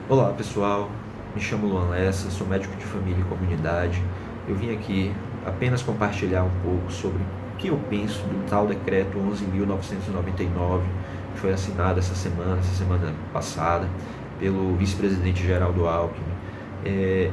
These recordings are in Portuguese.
Olá pessoal, me chamo Luan Lessa, sou médico de família e comunidade. Eu vim aqui apenas compartilhar um pouco sobre o que eu penso do tal decreto 11.999, que foi assinado essa semana passada, pelo vice-presidente Geraldo Alckmin.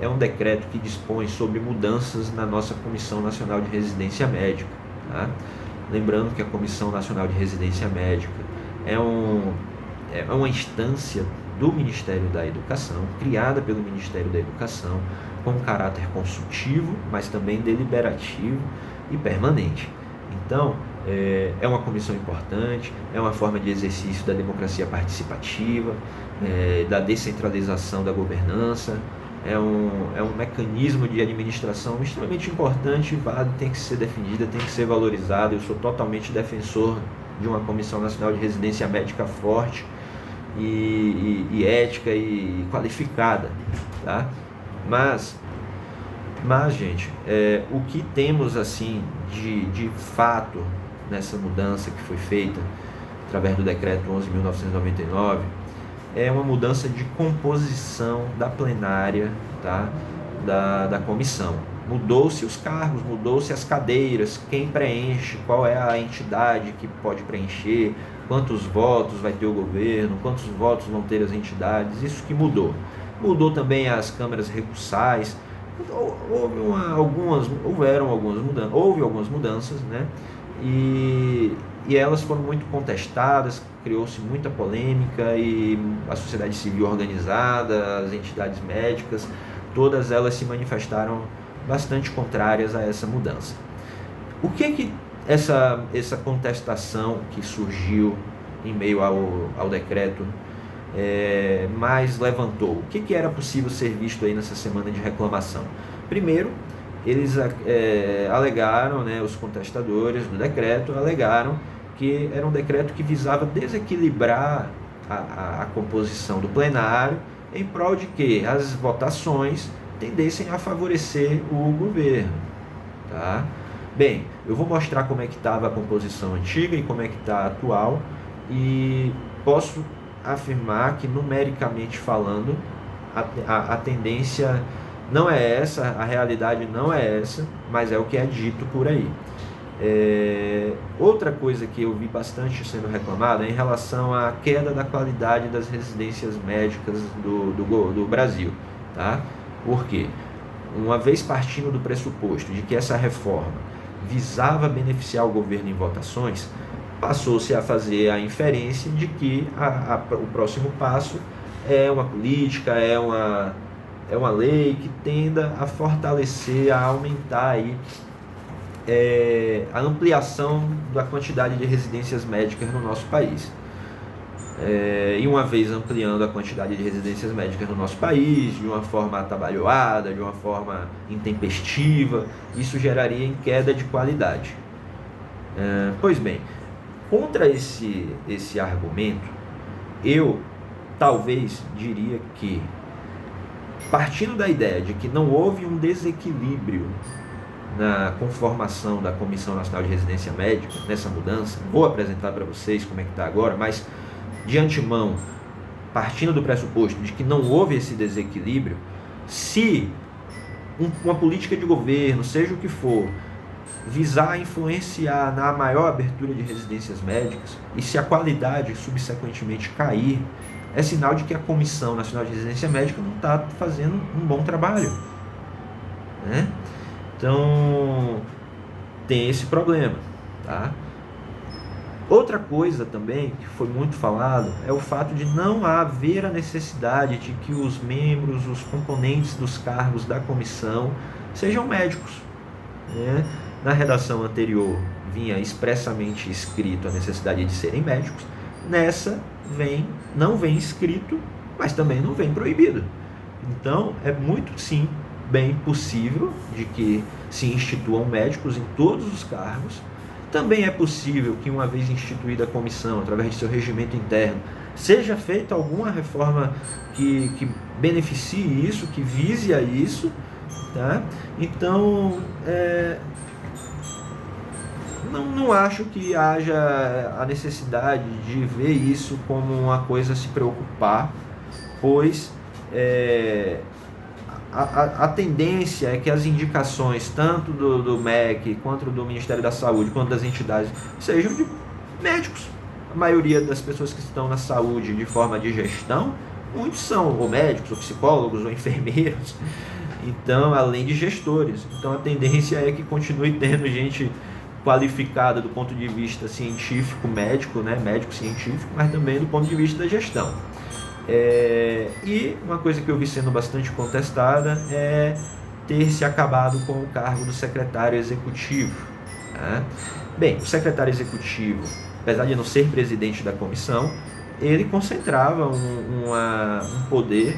É um decreto que dispõe sobre mudanças na nossa Comissão Nacional de Residência Médica. Tá? Lembrando que a Comissão Nacional de Residência Médica é uma instância do Ministério da Educação, criada pelo Ministério da Educação, com caráter consultivo, mas também deliberativo e permanente. Então, é uma comissão importante, é uma forma de exercício da democracia participativa, da descentralização da governança, é um mecanismo de administração extremamente importante, válido, tem que ser defendida, tem que ser valorizado. Eu sou totalmente defensor de uma Comissão Nacional de Residência Médica forte, e ética e qualificada, tá? Mas gente, o que temos assim de fato nessa mudança que foi feita através do decreto 11.999 é uma mudança de composição da plenária, tá? da comissão. Mudou-se os cargos, mudou-se as cadeiras, quem preenche, qual é a entidade que pode preencher, quantos votos vai ter o governo, quantos votos vão ter as entidades, isso que mudou. Mudou também as câmaras recursais, houve algumas mudanças, né? E elas foram muito contestadas, criou-se muita polêmica e a sociedade civil organizada, as entidades médicas, todas elas se manifestaram bastante contrárias a essa mudança. O que essa contestação que surgiu em meio ao decreto mais levantou? O que era possível ser visto aí nessa semana de reclamação? Primeiro, eles alegaram, né, os contestadores do decreto alegaram que era um decreto que visava desequilibrar a composição do plenário em prol de que as votações tendessem a favorecer o governo, tá? Bem, eu vou mostrar como é que estava a composição antiga e como é que está a atual, e posso afirmar que, numericamente falando, a tendência não é essa, a realidade não é essa, mas é o que é dito por aí. Outra coisa que eu vi bastante sendo reclamada é em relação à queda da qualidade das residências médicas do Brasil, tá? Por quê? Uma vez partindo do pressuposto de que essa reforma visava beneficiar o governo em votações, passou-se a fazer a inferência de que o próximo passo é uma política, é uma lei que tenda a fortalecer, a aumentar aí, a ampliação da quantidade de residências médicas no nosso país. E uma vez ampliando a quantidade de residências médicas no nosso país, de uma forma atabalhoada, de uma forma intempestiva, isso geraria em queda de qualidade. Pois bem, contra esse argumento, eu talvez diria que, partindo da ideia de que não houve um desequilíbrio na conformação da Comissão Nacional de Residência Médica, nessa mudança, vou apresentar para vocês como é que está agora, mas de antemão, partindo do pressuposto de que não houve esse desequilíbrio, se uma política de governo, seja o que for, visar influenciar na maior abertura de residências médicas, e se a qualidade subsequentemente cair, é sinal de que a Comissão Nacional de Residência Médica não está fazendo um bom trabalho, né? Então, tem esse problema, tá? Outra coisa também que foi muito falado é o fato de não haver a necessidade de que os membros, os componentes dos cargos da comissão sejam médicos, né? Na redação anterior vinha expressamente escrito a necessidade de serem médicos, nessa não vem escrito, mas também não vem proibido. Então é muito sim bem possível de que se instituam médicos em todos os cargos. Também é possível que, uma vez instituída a comissão, através de seu regimento interno, seja feita alguma reforma que beneficie isso, que vise a isso, tá? Então, não acho que haja a necessidade de ver isso como uma coisa a se preocupar, pois a tendência é que as indicações, tanto do MEC, quanto do Ministério da Saúde, quanto das entidades, sejam de médicos. A maioria das pessoas que estão na saúde de forma de gestão, muitos são ou médicos, ou psicólogos, ou enfermeiros, então, além de gestores. Então, a tendência é que continue tendo gente qualificada do ponto de vista científico, médico, né? Médico científico, mas também do ponto de vista da gestão. E uma coisa que eu vi sendo bastante contestada é ter se acabado com o cargo do secretário executivo. Né? Bem, o secretário executivo, apesar de não ser presidente da comissão, ele concentrava um poder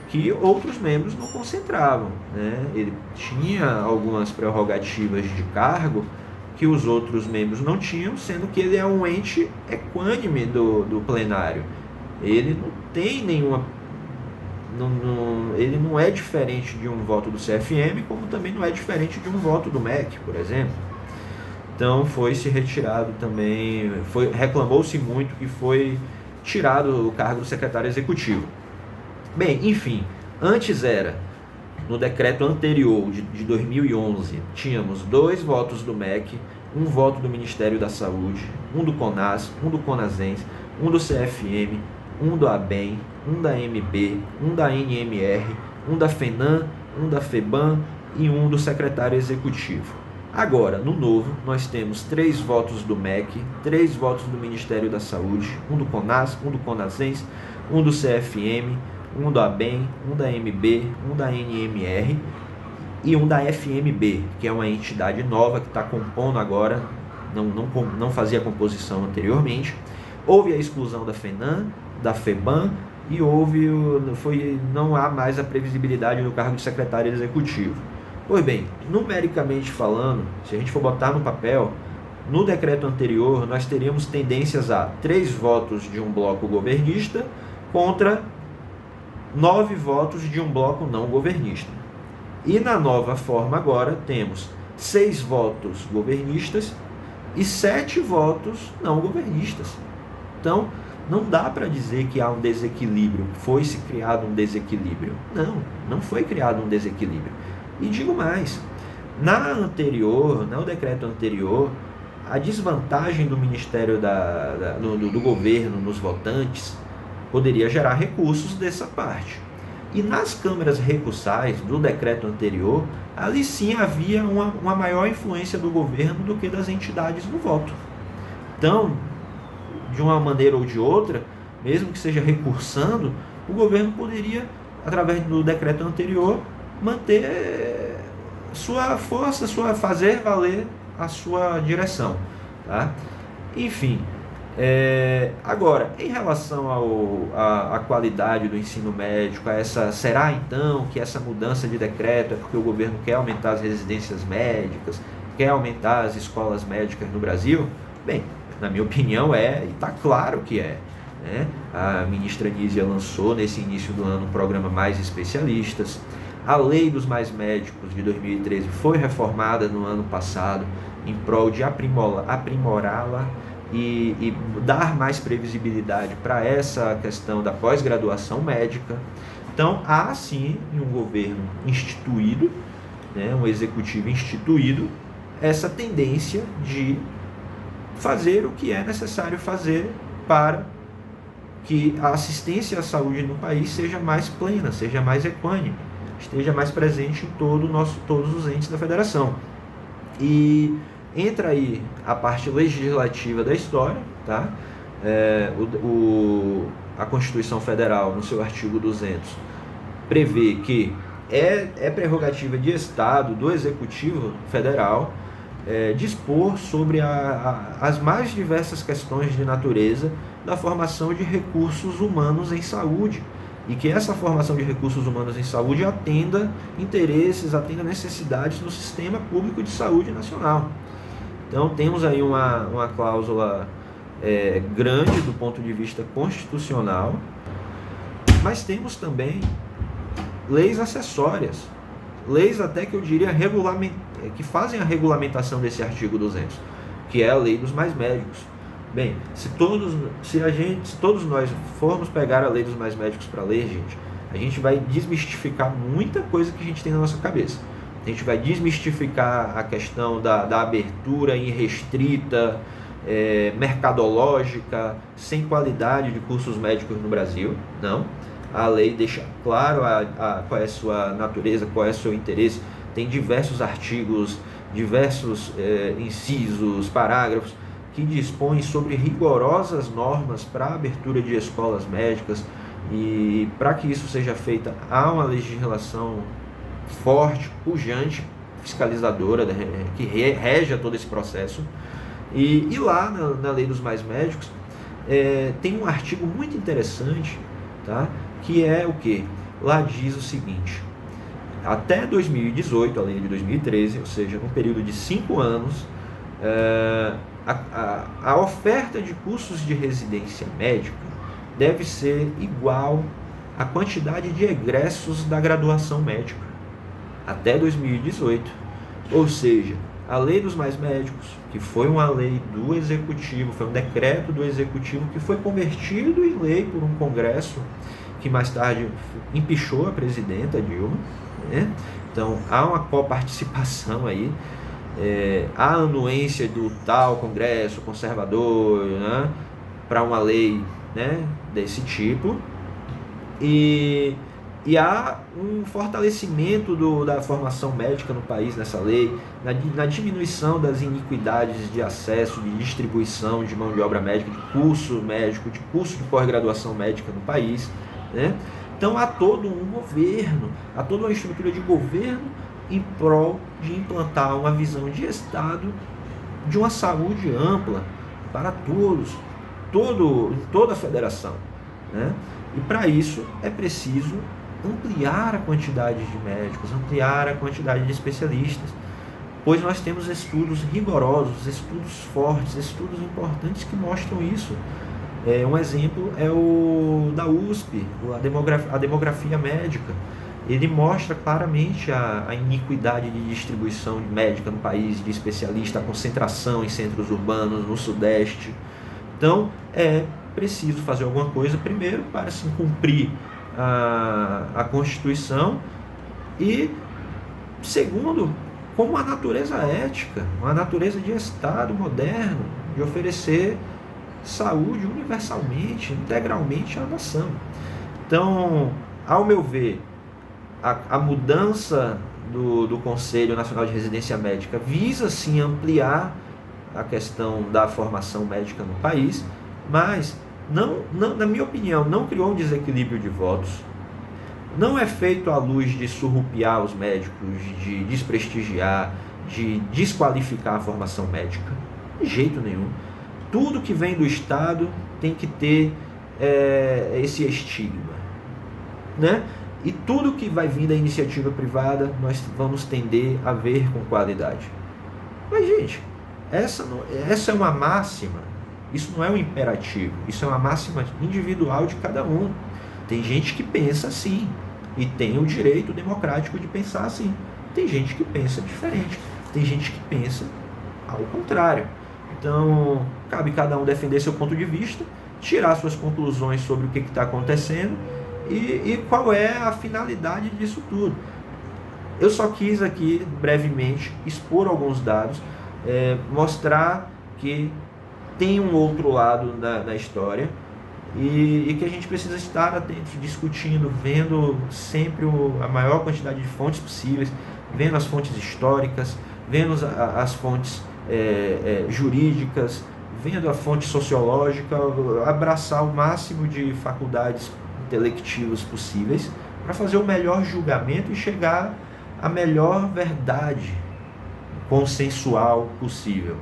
que outros membros não concentravam. Né? Ele tinha algumas prerrogativas de cargo que os outros membros não tinham, sendo que ele é um ente equânime do plenário. Ele não tem nenhuma... ele não é diferente de um voto do CFM, como também não é diferente de um voto do MEC, por exemplo. Então foi-se retirado também, reclamou-se muito que foi tirado o cargo do secretário executivo. Bem, enfim, antes era, no decreto anterior de 2011, tínhamos 2 votos do MEC, 1 voto do Ministério da Saúde, 1 do CONAS, 1 do CONASENS, 1 do CFM, 1 do ABEM, 1 da MB, 1 da NMR, 1 da FENAM, 1 da FEBAM e 1 do secretário executivo. Agora, no novo, nós temos 3 votos do MEC, 3 votos do Ministério da Saúde, 1 do CONAS, 1 do CONASENS, 1 do CFM, 1 do ABEM, 1 da MB, 1 da NMR e 1 da FMB, que é uma entidade nova que está compondo agora, não fazia composição anteriormente. Houve a exclusão da FENAM, da FEBAM e não há mais a previsibilidade do cargo de secretário executivo. Pois bem, numericamente falando, se a gente for botar no papel, no decreto anterior nós teríamos tendências a 3 votos de um bloco governista contra 9 votos de um bloco não governista. E na nova forma agora temos 6 votos governistas e 7 votos não governistas. Então, não dá para dizer que há um desequilíbrio, foi-se criado um desequilíbrio. Não foi criado um desequilíbrio. E digo mais, no decreto anterior, a desvantagem do Ministério do governo nos votantes poderia gerar recursos dessa parte. E nas câmaras recursais do decreto anterior, ali sim havia uma maior influência do governo do que das entidades no voto. Então, de uma maneira ou de outra, mesmo que seja recursando, o governo poderia, através do decreto anterior, manter sua força, fazer valer a sua direção. Tá? Enfim, agora, em relação à qualidade do ensino médico, será então que essa mudança de decreto é porque o governo quer aumentar as residências médicas, quer aumentar as escolas médicas no Brasil? Bem, na minha opinião e está claro que é. Né? A ministra Nízia lançou nesse início do ano um programa Mais Especialistas. A Lei dos Mais Médicos de 2013 foi reformada no ano passado em prol de aprimorá-la e dar mais previsibilidade para essa questão da pós-graduação médica. Então, há sim um governo instituído, né, um executivo instituído, essa tendência de fazer o que é necessário fazer para que a assistência à saúde no país seja mais plena, seja mais equânime, esteja mais presente em todos os entes da federação. E entra aí a parte legislativa da história, tá? A Constituição Federal, no seu artigo 200, prevê que é prerrogativa de Estado, do Executivo Federal, dispor sobre as mais diversas questões de natureza da formação de recursos humanos em saúde, e que essa formação de recursos humanos em saúde atenda interesses, atenda necessidades do sistema público de saúde nacional. Então temos aí uma cláusula grande do ponto de vista constitucional, mas temos também leis acessórias, leis até que eu diria que fazem a regulamentação desse artigo 200, que é a Lei dos Mais Médicos. Bem, se todos nós formos pegar a Lei dos Mais Médicos para ler, gente, A gente vai desmistificar muita coisa que a gente tem na nossa cabeça. A gente vai desmistificar a questão da abertura irrestrita, mercadológica, sem qualidade de cursos médicos no Brasil. Não. A lei deixa claro qual é a sua natureza, qual é o seu interesse. Tem diversos artigos, diversos incisos, parágrafos que dispõem sobre rigorosas normas para a abertura de escolas médicas, e para que isso seja feita há uma legislação forte, pujante, fiscalizadora, que rege todo esse processo. E lá na Lei dos Mais Médicos tem um artigo muito interessante, tá? Que é o que? Lá diz o seguinte: até 2018, a lei de 2013, ou seja, num período de 5 anos, a oferta de cursos de residência médica deve ser igual à quantidade de egressos da graduação médica. Até 2018. Ou seja, a Lei dos Mais Médicos, que foi uma lei do Executivo, foi um decreto do Executivo que foi convertido em lei por um Congresso que mais tarde empichou a presidenta Dilma, né? Então há uma coparticipação aí, a anuência do tal Congresso conservador, né, para uma lei, né, desse tipo, e há um fortalecimento da formação médica no país nessa lei, na diminuição das iniquidades de acesso, de distribuição de mão de obra médica, de curso médico, de curso de pós-graduação médica no país, né? Então há todo um governo, há toda uma estrutura de governo em prol de implantar uma visão de Estado de uma saúde ampla para todos, toda a federação, né? E para isso é preciso ampliar a quantidade de médicos, ampliar a quantidade de especialistas, pois nós temos estudos rigorosos, estudos fortes, estudos importantes que mostram isso. Um exemplo é o da USP, a demografia médica. Ele mostra claramente a iniquidade de distribuição médica no país, de especialista, a concentração em centros urbanos, no Sudeste. Então, é preciso fazer alguma coisa, primeiro, para se cumprir a Constituição, e, segundo, com uma natureza ética, uma natureza de Estado moderno, de oferecer saúde universalmente, integralmente à nação. Então, ao meu ver, a mudança do Conselho Nacional de Residência Médica visa sim ampliar a questão da formação médica no país, mas não, na minha opinião, não criou um desequilíbrio de votos, não é feito à luz de surrupiar os médicos, de desprestigiar, de desqualificar a formação médica, de jeito nenhum. Tudo que vem do Estado tem que ter esse estigma, né? E tudo que vai vir da iniciativa privada, nós vamos tender a ver com qualidade. Mas, gente, essa é uma máxima, isso não é um imperativo, isso é uma máxima individual de cada um. Tem gente que pensa assim, e tem o direito democrático de pensar assim. Tem gente que pensa diferente, tem gente que pensa ao contrário. Então, cabe cada um defender seu ponto de vista, tirar suas conclusões sobre o que está acontecendo e qual é a finalidade disso tudo. Eu só quis aqui, brevemente, expor alguns dados, mostrar que tem um outro lado na história e que a gente precisa estar atento, discutindo, vendo sempre a maior quantidade de fontes possíveis, vendo as fontes históricas, vendo as fontes jurídicas, vendo a fonte sociológica, abraçar o máximo de faculdades intelectivas possíveis para fazer o melhor julgamento e chegar à melhor verdade consensual possível.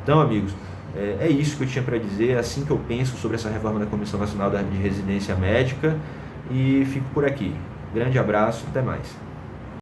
Então, amigos, é isso que eu tinha para dizer, é assim que eu penso sobre essa reforma da Comissão Nacional de Residência Médica, e fico por aqui. Grande abraço, até mais.